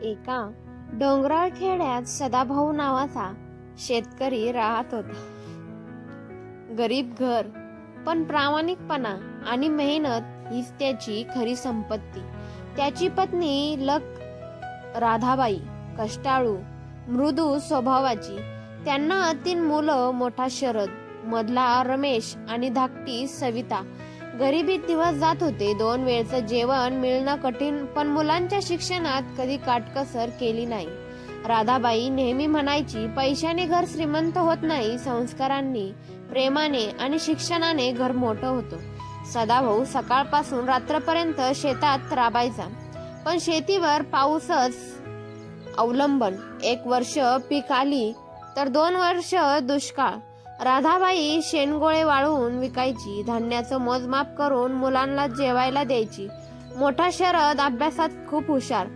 एका डोंगराळ खेड्यात सदाभाऊ नावाचा शेतकरी राहत होता. गरीब घर, पण प्रामाणिकपणा आणि मेहनत हीच त्याची खरी संपत्ती. त्याची पत्नी राधाबाई कष्टाळू, मृदू स्वभावाची. त्यांना 3 मुलं, मोठा शरद, मधला रमेश आणि धाकटी सविता. गरिबीत दिवस जात होते. 2 वेळचं जेवण मिळणं कठीण, पण मुलांच्या शिक्षणात कधी काटकसर केली नाही. राधाबाई नेहमी म्हणायची, पैशाने घर श्रीमंत होत नाही, संस्कारांनी, प्रेमाने आणि शिक्षणाने घर मोठं होतं. सदाभाऊ सकाळपासून रात्रपर्यंत शेतात राबायचा, पण शेतीवर पाऊसच अवलंबन. 1 वर्ष पीक आली तर 2 वर्ष दुष्काळ. राधाबाई शेणगोळे वाळवून विकायची, धान्याचं मोजमाप करून मुलांना जेवायला द्यायची. मोठा शरद अभ्यासात खूप हुशार,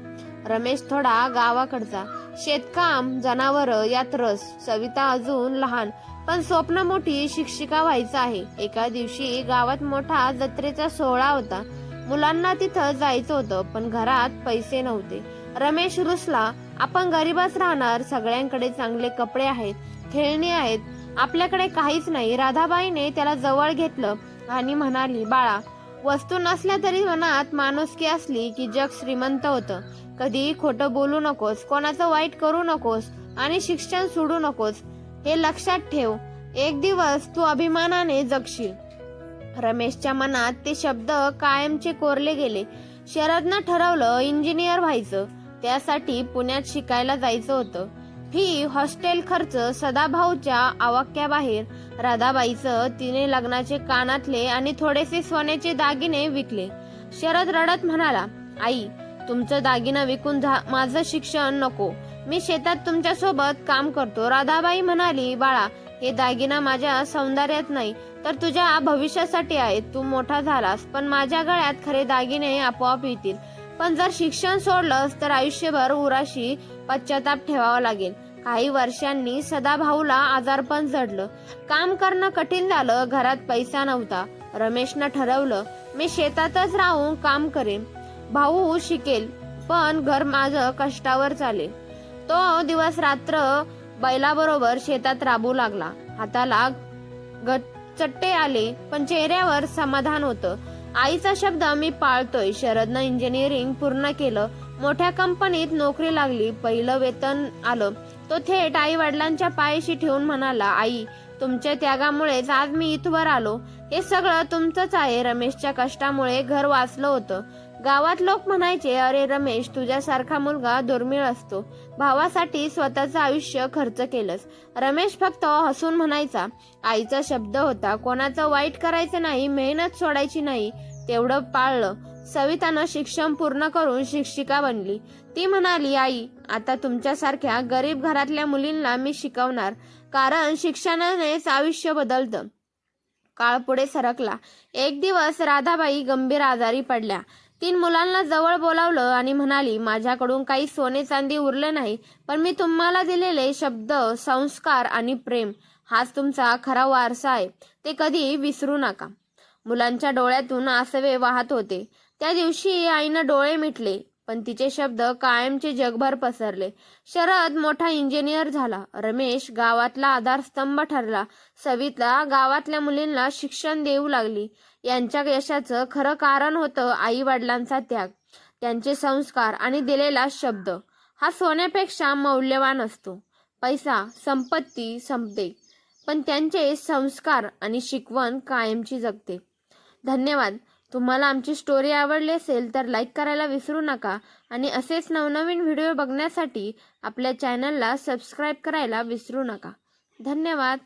रमेश थोडा गावाकडचा, शेतकाम, जनावरं यात रस. सविता अजून लहान, पण स्वप्न मोठी, शिक्षिका व्हायचं आहे. एका दिवशी गावात मोठा जत्रेचा सोहळा होता. मुलांना तिथं जायचं होतं, पण घरात पैसे नव्हते. रमेश रुसला, आपण गरीबच राहणार, सगळ्यांकडे चांगले कपडे आहेत, खेळणी आहेत, आपल्याकडे काहीच नाही. राधाबाईने त्याला जवळ घेतलं आणि म्हणाली, बाळा, वस्तू नसल्या तरी मनात माणुसकी असली की जग श्रीमंत होतं. कधी खोटं बोलू नकोस, कोणाचं वाईट करू नकोस आणि शिक्षण सोडू नकोस. हे लक्षात ठेव, एक दिवस तू अभिमानाने जगशील. रमेशच्या मनात ते शब्द कायमचे कोरले गेले. शरदनं ठरवलं इंजिनियर व्हायचं. त्यासाठी पुण्यात शिकायला जायचं होतं. फी, हॉस्टेल खर्च सदाभाऊच्या आवाक्याबाहेर. राधाबाईचं तिने लग्नाचे कानातले आणि थोडेसे सोन्याचे दागिने विकले. शरद रडत म्हणाला, आई, तुमचं दागिनं विकून माझं शिक्षण नको, मी शेतात तुमच्या सोबत काम करतो. राधाबाई म्हणाली, बाळा, हे दागिना माझ्या सौंदर्यात नाही तर तुझ्या भविष्यासाठी आहे. तू मोठा झालास पण माझ्या गळ्यात खरे दागिने आपोआप येतील. पण जर शिक्षण सोडलंस तर आयुष्यभर उराशी पश्चाताप ठेवावा लागेल. काही वर्षांनी सदाभाऊला आजारपण जडलं. काम करणं कठीण झालं. घरात पैसा नव्हता. रमेशनं ठरवलं, मी शेतातच राहून काम करेन, भाऊ शिकेल, पण घर माझं कष्टावर चालेल. तो दिवस रात्र बैलाबरोबर शेतात राबू लागला. हाताला चट्टे आले, पण चेहऱ्यावर समाधान होतं. आईचा शब्द मी पाळतोय. शरदनं इंजिनिअरिंग पूर्ण केलं, मोठ्या कंपनीत नोकरी लागली. पहिलं वेतन आलं. तो थेट आई वडिलांच्या पायाशी ठेवून म्हणाला, आई, तुमच्या त्यागामुळेच आज मी इथवर आलो. हे सगळं तुमचंच आहे. रमेशच्या कष्टामुळे घर वाचलं होतं. गावात लोक म्हणायचे, अरे रमेश, तुझ्यासारखा मुलगा दुर्मिळ असतो. भावासाठी स्वतःचं आयुष्य खर्च केलंस. रमेश फक्त हसून म्हणायचा, आईचा शब्द होता, कोणाचं वाईट करायचं नाही, मेहनत सोडायची नाही. तेवढं पाळलं. सवितानं शिक्षण पूर्ण करून शिक्षिका बनली. ती म्हणाली, आई, आता तुमच्यासारख्या गरीब घरातल्या मुलींना मी शिकवणार, कारण शिक्षणानेच आयुष्य बदलतं. काळ पुढे सरकला. एक दिवस राधाबाई गंभीर आजारी पडल्या. 3 मुलांना जवळ बोलावलं आणि म्हणाली, माझ्याकडून काही सोने चांदी उरले नाही, पण मी तुम्हाला दिलेले शब्द, संस्कार आणि प्रेम हाच तुमचा खरा वारसा आहे. ते कधी विसरू नका. मुलांच्या डोळ्यातून आसवे वाहत होते. त्या दिवशी आईनं डोळे मिटले, पण तिचे शब्द कायमचे जगभर पसरले. शरद मोठा इंजिनियर झाला. रमेश गावातला आधारस्तंभ ठरला. सविता गावातल्या मुलींना शिक्षण देऊ लागली. यांच्या यशाचं खरं कारण होतं आई वडिलांचा त्याग, त्यांचे संस्कार आणि दिलेला शब्द. हा सोन्यापेक्षा मौल्यवान असतो. पैसा, संपत्ती संपते, पण त्यांचे संस्कार आणि शिकवण कायमची जगते. धन्यवाद. तुम्हाला आमची स्टोरी आवडली असेल तर लाईक करायला विसरू नका आणि असेच नवनवीन व्हिडिओ बघण्यासाठी आपल्या चॅनलला सबस्क्राईब करायला विसरू नका. धन्यवाद.